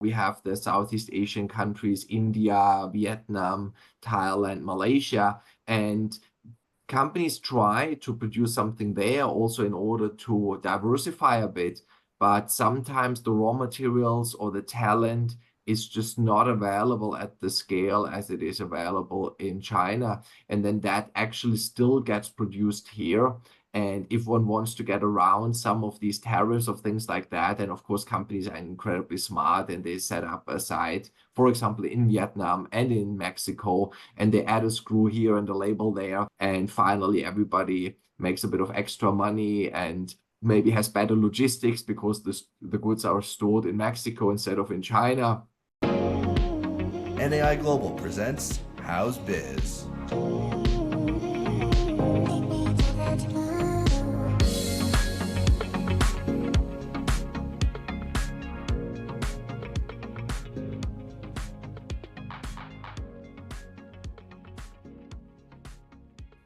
We have the Southeast Asian countries, India, Vietnam, Thailand, Malaysia, and companies try to produce something there also in order to diversify a bit, but sometimes the raw materials or the talent is just not available at the scale as it is available in China. And then that actually still gets produced here. And if one wants to get around some of these tariffs of things like that, and of course, companies are incredibly smart and they set up a site, for example, in Vietnam and in Mexico, and they add a screw here and a label there. And finally, everybody makes a bit of extra money and maybe has better logistics because the goods are stored in Mexico instead of in China. NAI Global presents How's Biz?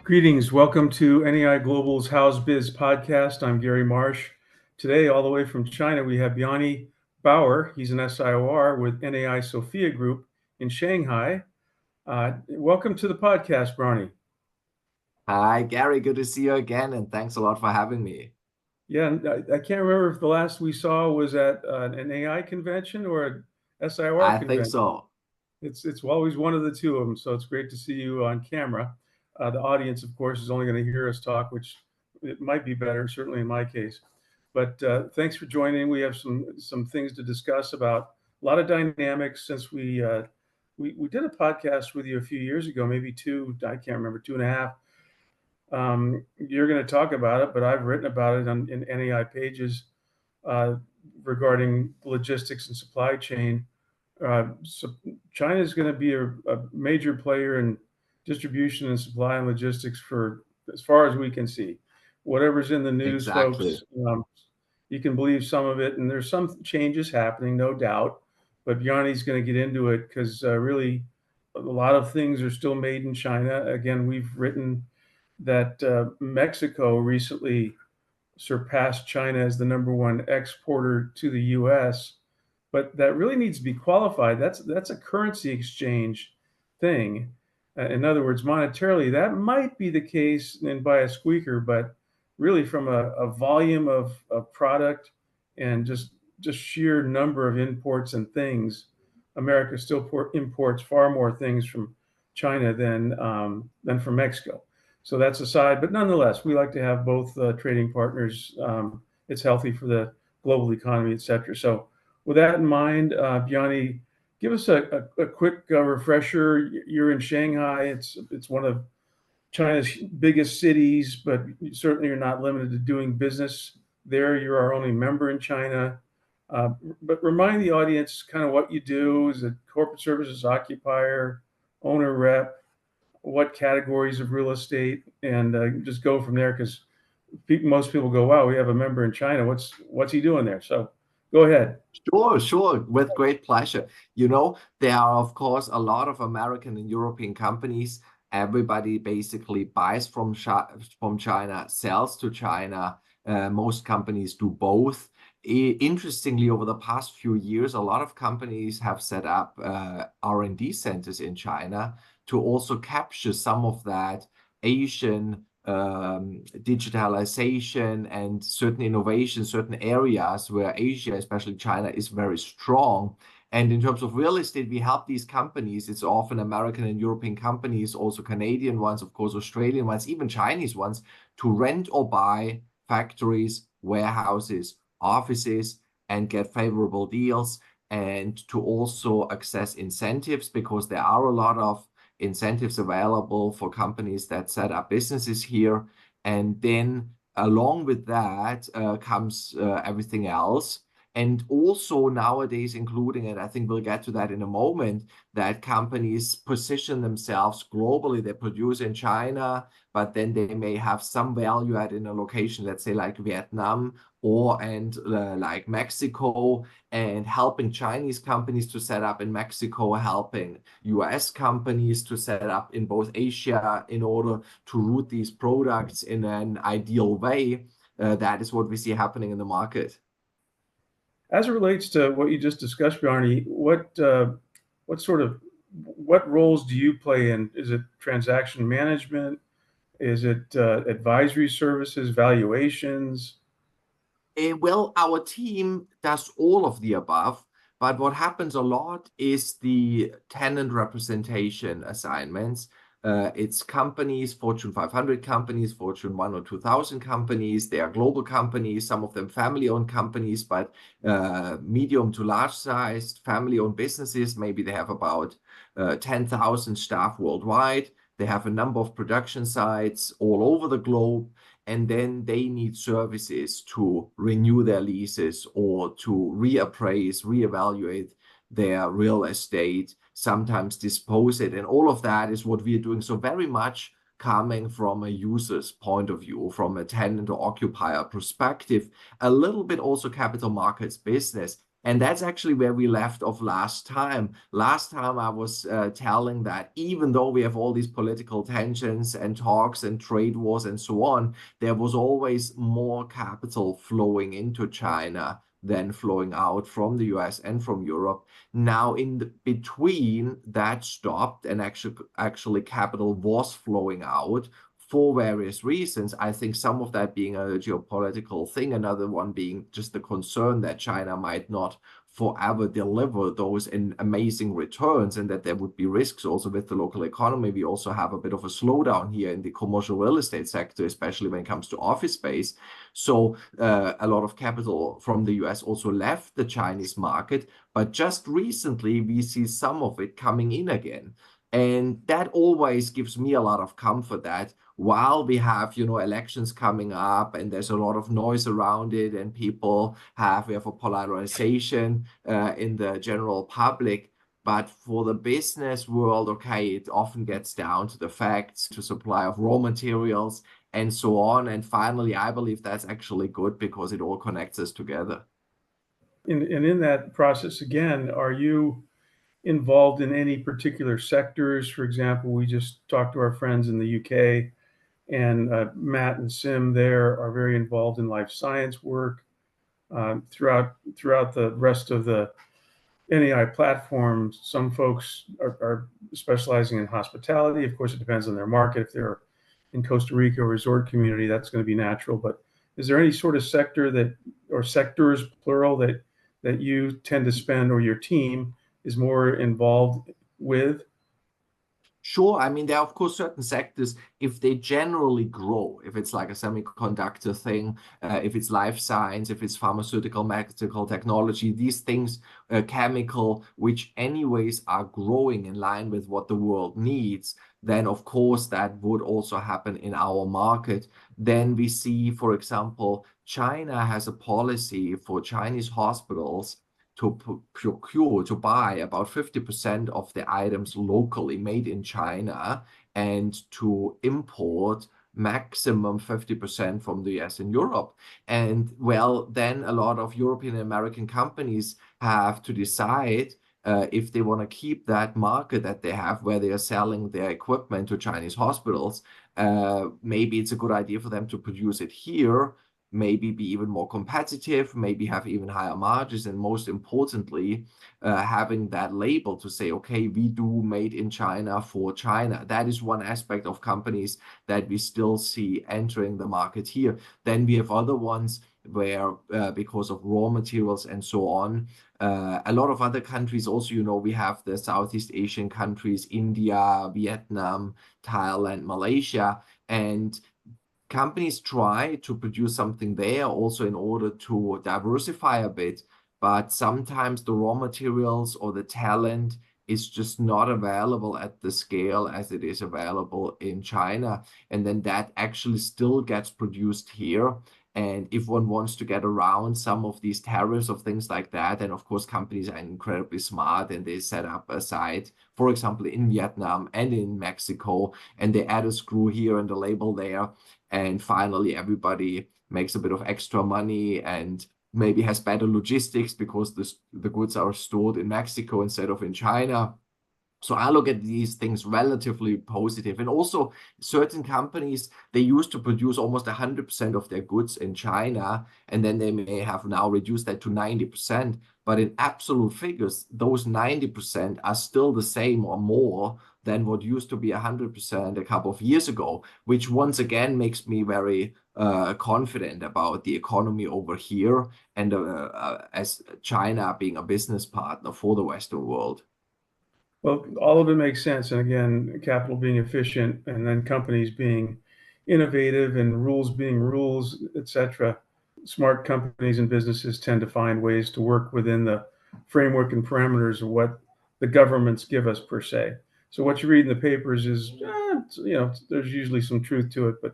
Greetings. Welcome to NAI Global's How's Biz podcast. I'm Gary Marsh. Today, all the way from China, we have Bjarne Bauer. He's an SIOR with NAI Sofia Group in Shanghai. Welcome to the podcast, Bjarne. Hi, Gary. Good to see you again, and thanks a lot for having me. Yeah, I can't remember if the last we saw was at an AI convention or a SIOR I convention. think so. It's always one of the two of them, so it's great to see you on camera. The audience, of course, is only going to hear us talk, which it might be better, certainly in my case. But thanks for joining. We have some things to discuss about a lot of dynamics since we did a podcast with you a few years ago, maybe two, I can't remember, 2.5. You're going to talk about it, but I've written about it in NAI pages regarding logistics and supply chain. So China is going to be a major player in distribution and supply and logistics for as far as we can see. Whatever's in the news, Exactly. folks, you can believe some of it, and there's some changes happening, no doubt. But Bjarne's going to get into it because really a lot of things are still made in China. Again, we've written that Mexico recently surpassed China as the number one exporter to the U.S., but that really needs to be qualified. That's a currency exchange thing. In other words, monetarily, that might be the case and by a squeaker, but really from a volume of product and just sheer number of imports and things, America still imports far more things from China than from Mexico. So that's aside, but nonetheless, we like to have both trading partners. It's healthy for the global economy, et cetera. So with that in mind, Bjarne, give us a quick refresher. You're in Shanghai. It's one of China's biggest cities, but certainly you're not limited to doing business there. You're our only member in China. But remind the audience kind of what you do. Is it corporate services, occupier, owner rep? What categories of real estate? And just go from there because most people go, wow, we have a member in China. What's he doing there? So go ahead. Sure, with great pleasure. There are, of course, a lot of American and European companies. Everybody basically buys from China, sells to China. Most companies do both. Interestingly, over the past few years, a lot of companies have set up R&D centers in China to also capture some of that Asian digitalization and certain innovation, certain areas where Asia, especially China, is very strong. And in terms of real estate, we help these companies. It's often American and European companies, also Canadian ones, of course, Australian ones, even Chinese ones, to rent or buy factories, warehouses, offices, and get favorable deals, and to also access incentives because there are a lot of incentives available for companies that set up businesses here. And then along with that comes everything else. And also nowadays, including, and I think we'll get to that in a moment, that companies position themselves globally. They produce in China, but then they may have some value add in a location, let's say like Vietnam and like Mexico, and helping Chinese companies to set up in Mexico, helping US companies to set up in both Asia in order to route these products in an ideal way. That is what we see happening in the market. As it relates to what you just discussed, Bjarne, what roles do you play in? Is it transaction management? Is it advisory services, valuations? Well, our team does all of the above, but what happens a lot is the tenant representation assignments. It's companies, Fortune 500 companies, Fortune 1 or 2000 companies. They are global companies, some of them family-owned companies, but medium to large-sized family-owned businesses. Maybe they have about 10,000 staff worldwide. They have a number of production sites all over the globe, and then they need services to renew their leases or to reappraise, reevaluate their real estate, sometimes dispose it. And all of that is what we are doing. So very much coming from a user's point of view, from a tenant or occupier perspective, a little bit also capital markets business. And that's actually where we left off last time. Last time I was telling that even though we have all these political tensions and talks and trade wars and so on, there was always more capital flowing into China than flowing out from the US and from Europe. Now, in between, that stopped, and actually capital was flowing out for various reasons. I think some of that being a geopolitical thing, another one being just the concern that China might not forever deliver those amazing returns, and that there would be risks also with the local economy. We also have a bit of a slowdown here in the commercial real estate sector, especially when it comes to office space. So a lot of capital from the US also left the Chinese market, but just recently we see some of it coming in again. And that always gives me a lot of comfort that while we have, elections coming up and there's a lot of noise around it, and we have a polarization in the general public, but for the business world, okay, it often gets down to the facts, to supply of raw materials and so on. And finally, I believe that's actually good because it all connects us together. And in that process, again, are you involved in any particular sectors? For example, we just talked to our friends in the UK, and Matt and Sim there are very involved in life science work. Throughout the rest of the NAI platform, some folks are specializing in hospitality. Of course, it depends on their market. If they're in Costa Rica or resort community, that's going to be natural. But is there any sort of sector or sectors, plural, that you tend to spend, or your team is more involved with? Sure. I mean, there are, of course, certain sectors, if they generally grow, if it's like a semiconductor thing, if it's life science, if it's pharmaceutical, medical technology, these things, chemical, which anyways are growing in line with what the world needs, then of course that would also happen in our market. Then we see, for example, China has a policy for Chinese hospitals to buy about 50% of the items locally made in China, and to import maximum 50% from the US and Europe. And well, then a lot of European and American companies have to decide if they want to keep that market that they have where they are selling their equipment to Chinese hospitals. Maybe it's a good idea for them to produce it here, maybe be even more competitive, maybe have even higher margins, and most importantly, having that label to say, okay, we do made in China for China. That is one aspect of companies that we still see entering the market here. Then we have other ones where because of raw materials and so on, a lot of other countries also, we have the Southeast Asian countries, India, Vietnam, Thailand, Malaysia, and companies try to produce something there also in order to diversify a bit, but sometimes the raw materials or the talent is just not available at the scale as it is available in China. And then that actually still gets produced here. And if one wants to get around some of these tariffs of things like that, then of course companies are incredibly smart, and they set up a site, for example, in Vietnam and in Mexico, and they add a screw here and a label there. And finally, everybody makes a bit of extra money and maybe has better logistics because the goods are stored in Mexico instead of in China. So I look at these things relatively positive. And also certain companies, they used to produce almost 100% of their goods in China, and then they may have now reduced that to 90%. But in absolute figures, those 90% are still the same or more than what used to be 100% a couple of years ago, which once again makes me very confident about the economy over here, and as China being a business partner for the Western world. Well, all of it makes sense. And again, capital being efficient, and then companies being innovative, and rules being rules, etc. Smart companies and businesses tend to find ways to work within the framework and parameters of what the governments give us, per se. So what you read in the papers is, there's usually some truth to it, but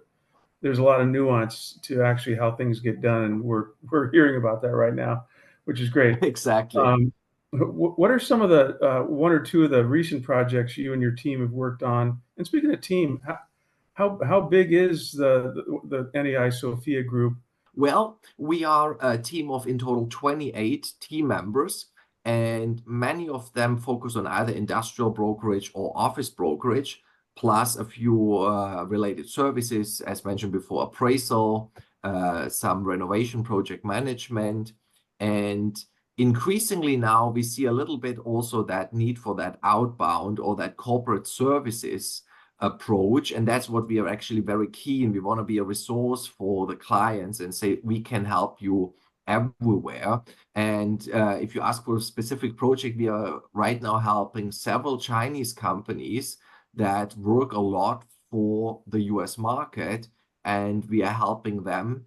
there's a lot of nuance to actually how things get done, and we're hearing about that right now, which is great. Exactly. Um, what are some of the one or two of the recent projects you and your team have worked on? And speaking of team, how big is the NAI Sofia Group? Well, we are a team of in total 28 team members, and many of them focus on either industrial brokerage or office brokerage, plus a few related services, as mentioned before, appraisal, some renovation project management. And increasingly now we see a little bit also that need for that outbound or that corporate services approach, and that's what we are actually very keen. We want to be a resource for the clients and say we can help you everywhere. And if you ask for a specific project, we are right now helping several Chinese companies that work a lot for the US market, and we are helping them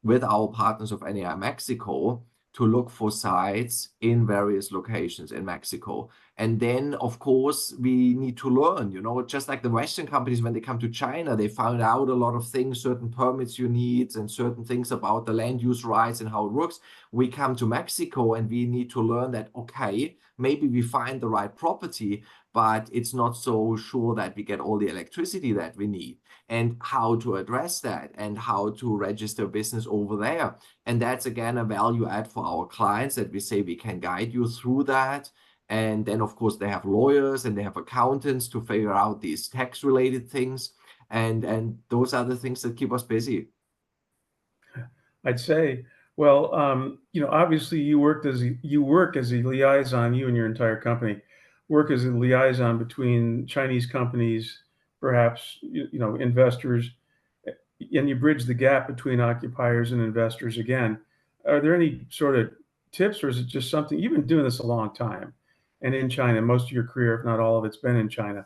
with our partners of NAI Mexico to look for sites in various locations in Mexico. And then, of course, we need to learn, just like the Western companies, when they come to China, they found out a lot of things, certain permits you need, and certain things about the land use rights and how it works. We come to Mexico and we need to learn that, okay, maybe we find the right property, but it's not so sure that we get all the electricity that we need, and how to address that and how to register business over there. And that's again a value add for our clients, that we say we can guide you through that. And then, of course, they have lawyers and they have accountants to figure out these tax related things. And those are the things that keep us busy. I'd say, well, obviously you work as a liaison, you and your entire company work as a liaison between Chinese companies, perhaps, investors, and you bridge the gap between occupiers and investors again. Are there any sort of tips, or is it just something you've been doing this a long time, and in China, most of your career, if not all of it's been in China?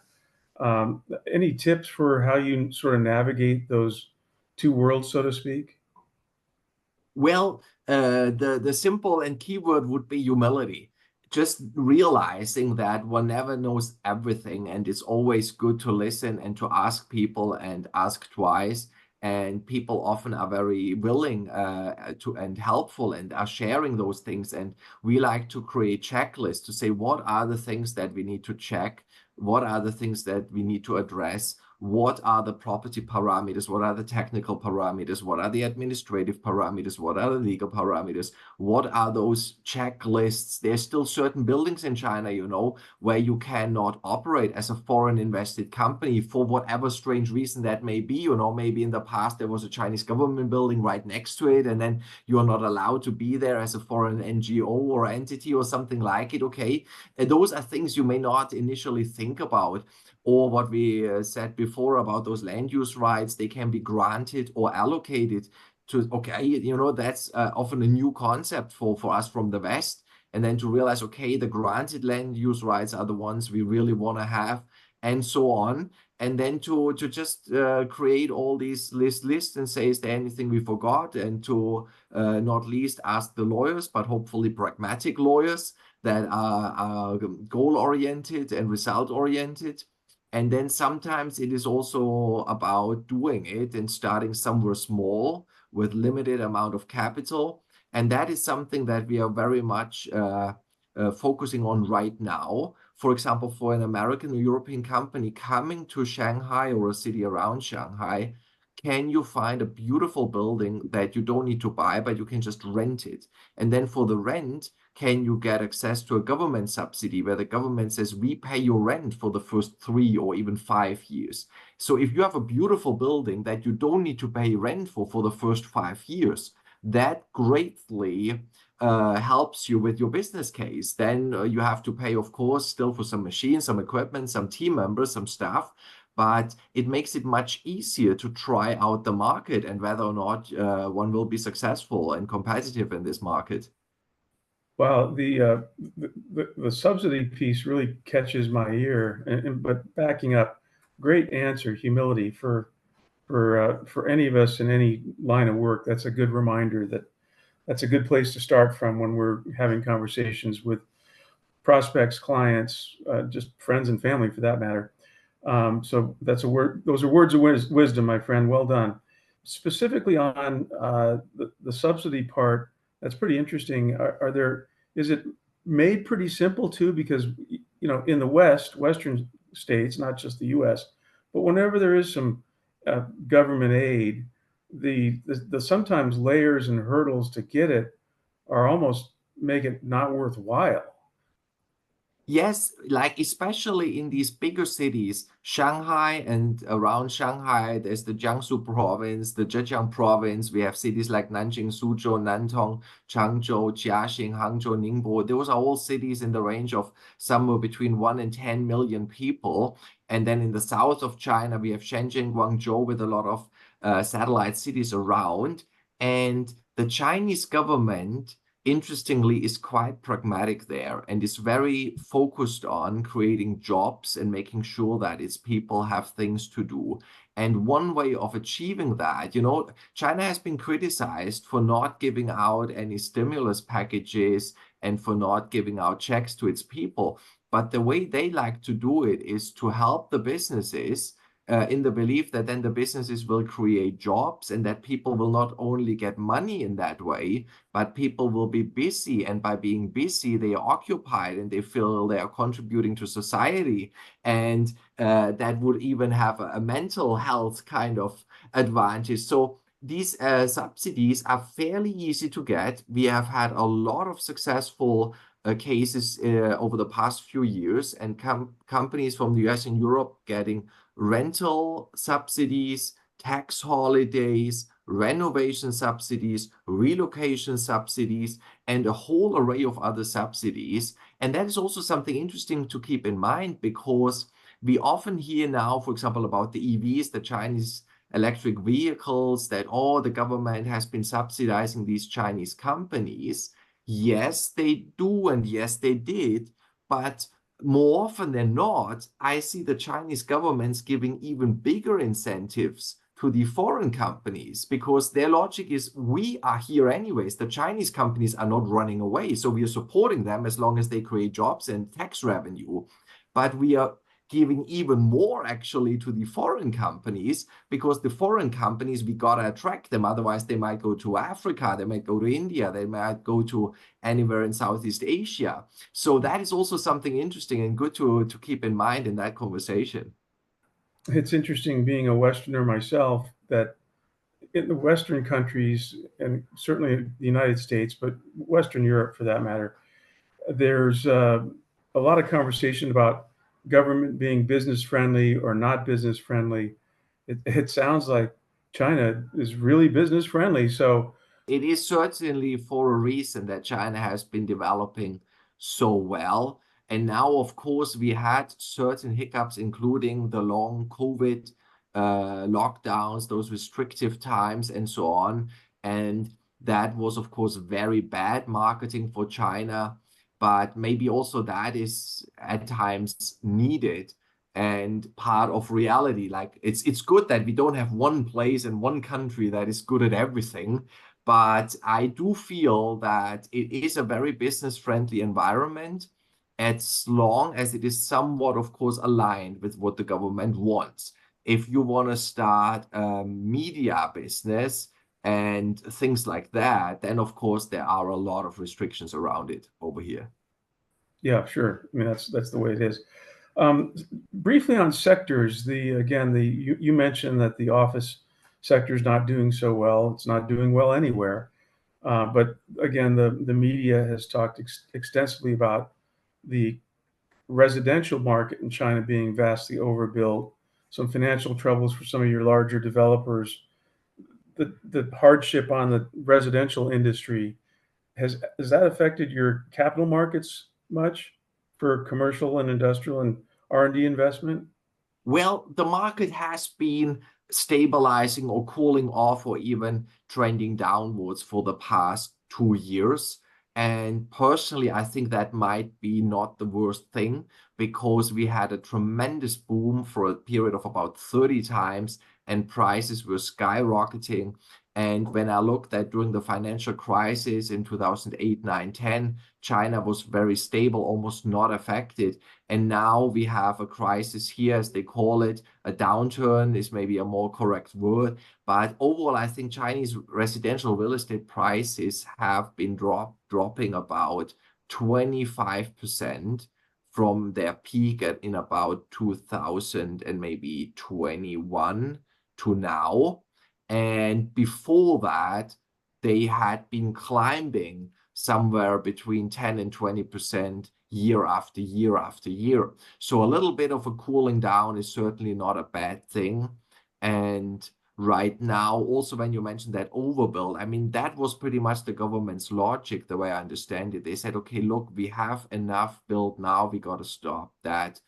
Any tips for how you sort of navigate those two worlds, so to speak? Well, the simple and keyword would be humility. Just realizing that one never knows everything, and it's always good to listen and to ask people and ask twice. And people often are very willing to and helpful and are sharing those things. And we like to create checklists to say what are the things that we need to check, what are the things that we need to address, what are the property parameters, what are the technical parameters, what are the administrative parameters, what are the legal parameters, what are those checklists. There's still certain buildings in China, where you cannot operate as a foreign invested company for whatever strange reason that may be. Maybe in the past there was a Chinese government building right next to it, and then you are not allowed to be there as a foreign NGO or entity or something like it. Okay, and those are things you may not initially think about. Or what we said before about those land use rights, they can be granted or allocated to, okay, that's often a new concept for us from the West. And then to realize, okay, the granted land use rights are the ones we really want to have, and so on. And then to just create all these lists and say, is there anything we forgot? And to not least ask the lawyers, but hopefully pragmatic lawyers that are goal-oriented and result-oriented. And then sometimes it is also about doing it and starting somewhere small with limited amount of capital. And that is something that we are very much focusing on right now. For example, for an American or European company coming to Shanghai or a city around Shanghai, can you find a beautiful building that you don't need to buy, but you can just rent it? And then for the rent, can you get access to a government subsidy where the government says, we pay your rent for the first 3 or even 5 years. So if you have a beautiful building that you don't need to pay rent for the first 5 years, that greatly helps you with your business case. Then you have to pay, of course, still for some machines, some equipment, some team members, some staff, but it makes it much easier to try out the market and whether or not one will be successful and competitive in this market. Wow, the subsidy piece really catches my ear. But backing up, great answer, humility for any of us in any line of work. That's a good reminder that that's a good place to start from when we're having conversations with prospects, clients, just friends and family for that matter. So that's a word. Those are words of wisdom, my friend. Well done. Specifically on the subsidy part, that's pretty interesting. Is it made pretty simple too? Because in the Western states, not just the U.S., but whenever there is some government aid, the sometimes layers and hurdles to get it are almost make it not worthwhile. Yes, like especially in these bigger cities, Shanghai and around Shanghai, there's the Jiangsu province, the Zhejiang province. We have cities like Nanjing, Suzhou, Nantong, Changzhou, Jiaxing, Hangzhou, Ningbo. Those are all cities in the range of somewhere between 1 and 10 million people. And then in the south of China, we have Shenzhen, Guangzhou with a lot of satellite cities around. And the Chinese government, interestingly, is quite pragmatic there and is very focused on creating jobs and making sure that its people have things to do. And one way of achieving that, China has been criticized for not giving out any stimulus packages and for not giving out checks to its people. But the way they like to do it is to help the businesses in the belief that then the businesses will create jobs and that people will not only get money in that way, but people will be busy. And by being busy, they are occupied and they feel they are contributing to society. And that would even have a mental health kind of advantage. So these subsidies are fairly easy to get. We have had a lot of successful cases over the past few years, and companies from the US and Europe getting rental subsidies, tax holidays, renovation subsidies, relocation subsidies, and a whole array of other subsidies. And that is also something interesting to keep in mind, because we often hear now, for example, about the EVs, the Chinese electric vehicles, that, the government has been subsidizing these Chinese companies. Yes, they do, and yes, they did, but more often than not, I see the Chinese governments giving even bigger incentives to the foreign companies, because their logic is, we are here anyways. The Chinese companies are not running away, so we are supporting them as long as they create jobs and tax revenue. But we are giving even more actually to the foreign companies, because the foreign companies, we gotta attract them. Otherwise, they might go to Africa, they might go to India, they might go to anywhere in Southeast Asia. So that is also something interesting and good to keep in mind in that conversation. It's interesting, being a Westerner myself, that in the Western countries, and certainly the United States, but Western Europe for that matter, there's a lot of conversation about government being business friendly or not business friendly. It sounds like China is really business friendly. So it is certainly for a reason that China has been developing so well. And now, of course, we had certain hiccups, including the long COVID lockdowns, those restrictive times, and so on. And that was, of course, very bad marketing for China. But maybe also that is at times needed and part of reality. Like it's good that we don't have one place and one country that is good at everything. But I do feel that it is a very business-friendly environment, as long as it is somewhat, of course, aligned with what the government wants. If you want to start a media business and things like that, then of course there are a lot of restrictions around it over here. yeah, sure. I mean, that's the way it is. Briefly on sectors, you mentioned that the office sector is not doing so well. It's not doing well anywhere. But again, the media has talked extensively about the residential market in China being vastly overbuilt, some financial troubles for some of your larger developers. The hardship on the residential industry, has that affected your capital markets much for commercial and industrial and R&D investment? Well, the market has been stabilizing or cooling off or even trending downwards for the past 2 years. And personally, I think that might be not the worst thing because we had a tremendous boom for a period of about 30 times and prices were skyrocketing. And when I looked at during the financial crisis in 2008, 9, 10, China was very stable, almost not affected. And now we have a crisis here, as they call it. A downturn is maybe a more correct word. But overall, I think Chinese residential real estate prices have been dropping about 25% from their peak in about 2000 and maybe 21 to now. And before that, they had been climbing somewhere between 10 and 20% year after year after year. So a little bit of a cooling down is certainly not a bad thing. And right now, also when you mentioned that overbuild, I mean, that was pretty much the government's logic, the way I understand it. They said, okay, look, we have enough built now, we got to stop that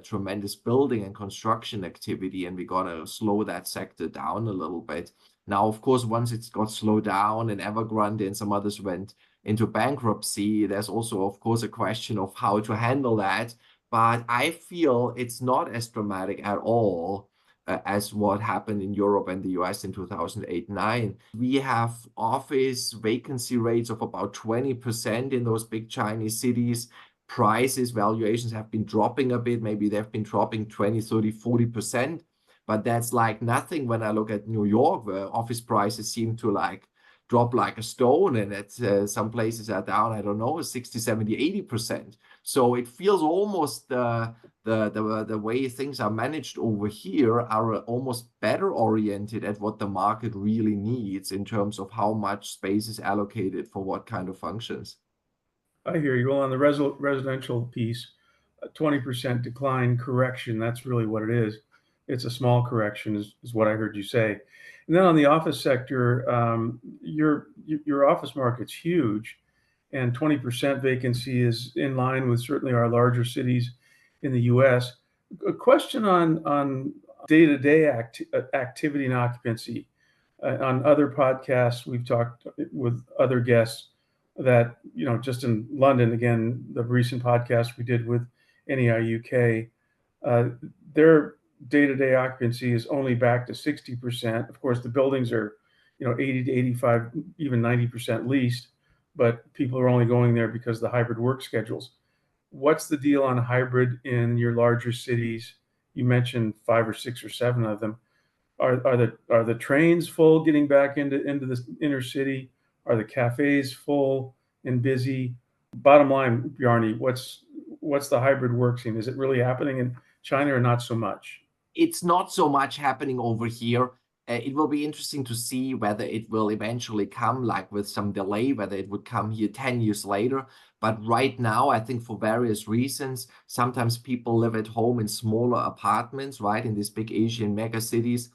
tremendous building and construction activity, and we got to slow that sector down a little bit. Now, of course, once it's got slowed down and Evergrande and some others went into bankruptcy, there's also, of course, a question of how to handle that. But I feel it's not as dramatic at all as what happened in Europe and the US in 2008-9. We have office vacancy rates of about 20% in those big Chinese cities. Prices, valuations have been dropping a bit. Maybe they've been dropping 20, 30, 40%. But that's like nothing when I look at New York, where office prices seem to like drop like a stone, and at some places are down, I don't know, 60, 70, 80%. So it feels almost the way things are managed over here are almost better oriented at what the market really needs in terms of how much space is allocated for what kind of functions. I hear you. Well, on the residential piece, a 20% decline correction, that's really what it is. It's a small correction, is what I heard you say. And then on the office sector, your office market's huge, and 20% vacancy is in line with certainly our larger cities in the U.S. A question on day-to-day activity and occupancy. On other podcasts, we've talked with other guests that, just in London, again, the recent podcast we did with NAI UK, their day-to-day occupancy is only back to 60%. Of course, the buildings are, 80 to 85, even 90% leased, but people are only going there because of the hybrid work schedules. What's the deal on hybrid in your larger cities? You mentioned 5 or 6 or 7 of them. Are the trains full getting back into the inner city? Are the cafes full and busy? Bottom line, Bjarne, what's the hybrid work scene? Is it really happening in China or not so much? It's not so much happening over here. It will be interesting to see whether it will eventually come, like with some delay, whether it would come here 10 years later. But right now, I think for various reasons, sometimes people live at home in smaller apartments, right, in these big Asian mega cities.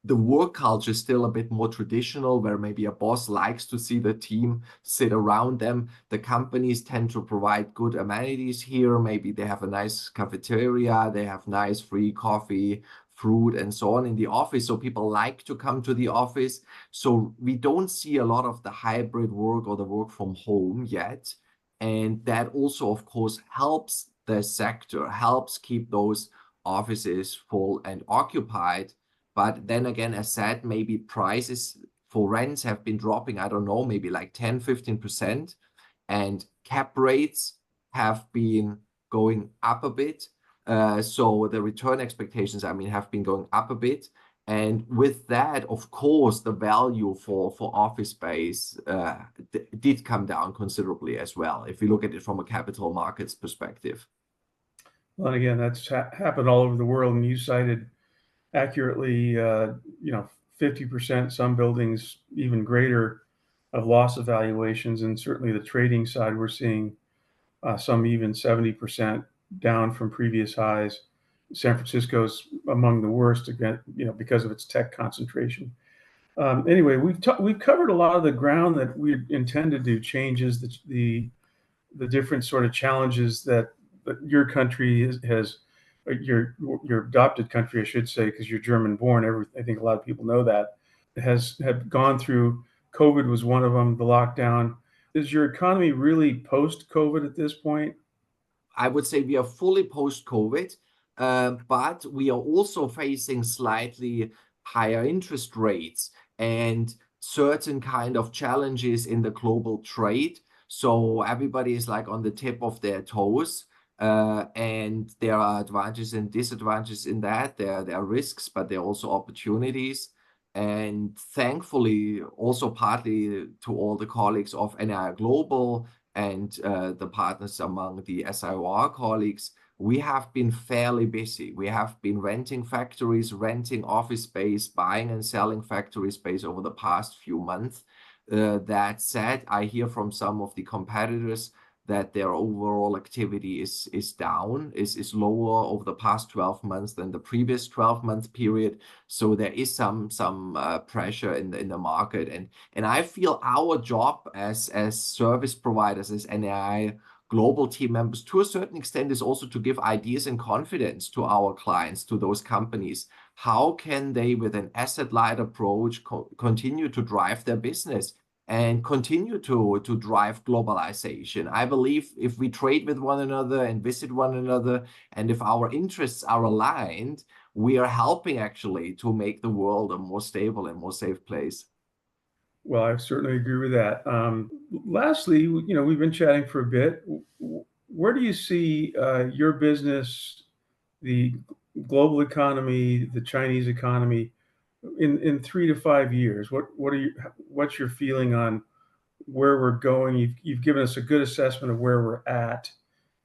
The work culture is still a bit more traditional, where maybe a boss likes to see the team sit around them. The companies tend to provide good amenities here. Maybe they have a nice cafeteria, they have nice free coffee, fruit, and so on in the office. So people like to come to the office. So we don't see a lot of the hybrid work or the work from home yet. And that also, of course, helps the sector, helps keep those offices full and occupied. But then again, as said, maybe prices for rents have been dropping, I don't know, maybe like 10, 15%. And cap rates have been going up a bit. So the return expectations, have been going up a bit. And with that, of course, the value for office space did come down considerably as well, if you look at it from a capital markets perspective. Well, and again, that's happened all over the world. And you cited accurately, 50%, some buildings even greater of loss of valuations, and certainly the trading side, we're seeing some even 70% down from previous highs. San Francisco's among the worst, again, because of its tech concentration. Anyway, we've covered a lot of the ground that we intended to. Changes the different sort of challenges that your country has your adopted country, I should say, because you're German born. I think a lot of people know that have gone through. COVID was one of them. The lockdown. Is your economy really post-COVID at this point? I would say we are fully post-COVID, but we are also facing slightly higher interest rates and certain kind of challenges in the global trade. So everybody is like on the tip of their toes, and there are advantages and disadvantages in that. There are risks, but there are also opportunities. And thankfully, also partly to all the colleagues of NAI Global and the partners among the SIOR colleagues, we have been fairly busy. We have been renting factories, renting office space, buying and selling factory space over the past few months. That said, I hear from some of the competitors that their overall activity is down, is lower over the past 12 months than the previous 12-month period. So there is some pressure in the market, and I feel our job as service providers, as NAI Global team members, to a certain extent, is also to give ideas and confidence to our clients, to those companies. How can they, with an asset-light approach, continue to drive their business and continue to drive globalization? I believe if we trade with one another and visit one another, and if our interests are aligned, we are helping actually to make the world a more stable and more safe place. Well, I certainly agree with that. Lastly, we've been chatting for a bit. Where do you see your business, the global economy, the Chinese economy, in 3 to 5 years? What's your feeling on where we're going? You've given us a good assessment of where we're at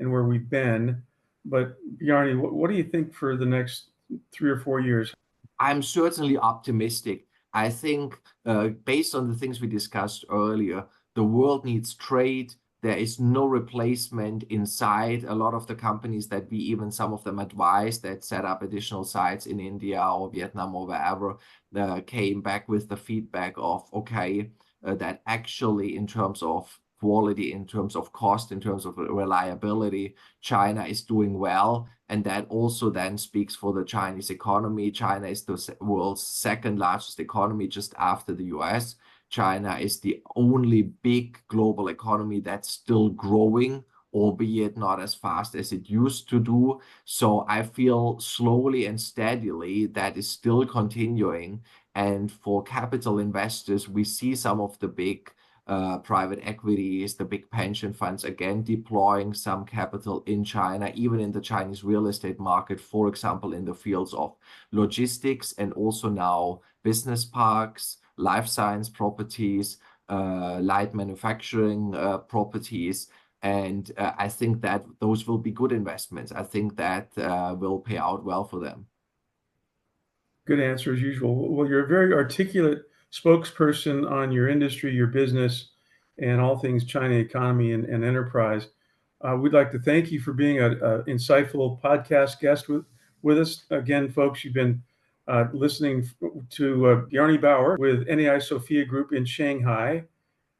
and where we've been, but Bjarne, what do you think for the next 3 or 4 years? I'm certainly optimistic. I think based on the things we discussed earlier, the world needs trade. There is no replacement inside. A lot of the companies that some of them advised that set up additional sites in India or Vietnam or wherever, came back with the feedback of, okay, that actually in terms of quality, in terms of cost, in terms of reliability, China is doing well. And that also then speaks for the Chinese economy. China is the world's second largest economy, just after the US. China is the only big global economy that's still growing, albeit not as fast as it used to do. So I feel slowly and steadily that is still continuing. And for capital investors, we see some of the big private equities, the big pension funds, again, deploying some capital in China, even in the Chinese real estate market, for example, in the fields of logistics and also now business parks, life science properties, light manufacturing properties. And I think that those will be good investments. I think that will pay out well for them. Good answer as usual. Well, you're a very articulate spokesperson on your industry, your business, and all things China economy and enterprise. We'd like to thank you for being an insightful podcast guest with us. Again, folks, you've been listening to Bjarne Bauer with NAI Sofia Group in Shanghai.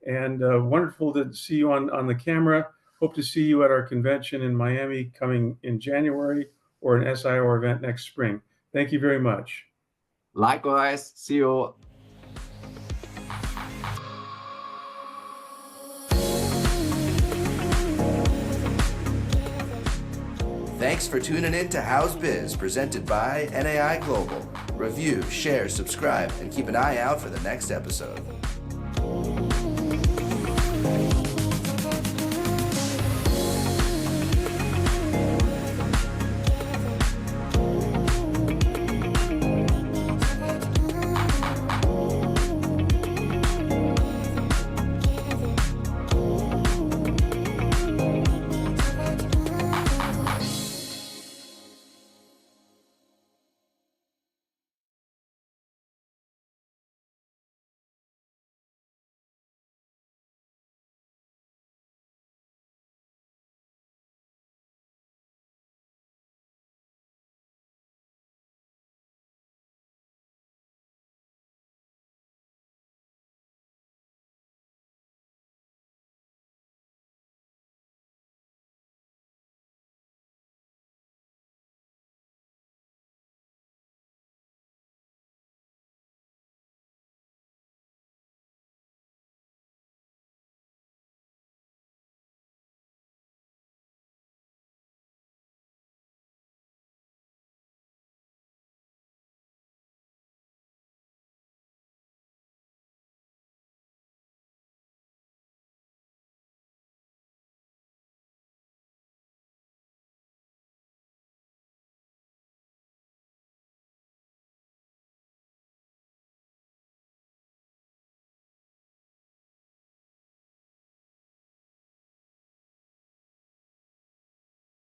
And wonderful to see you on the camera. Hope to see you at our convention in Miami coming in January, or an SIOR event next spring. Thank you very much. Likewise. See you. Thanks for tuning in to How's Biz, presented by NAI Global. Review, share, subscribe, and keep an eye out for the next episode.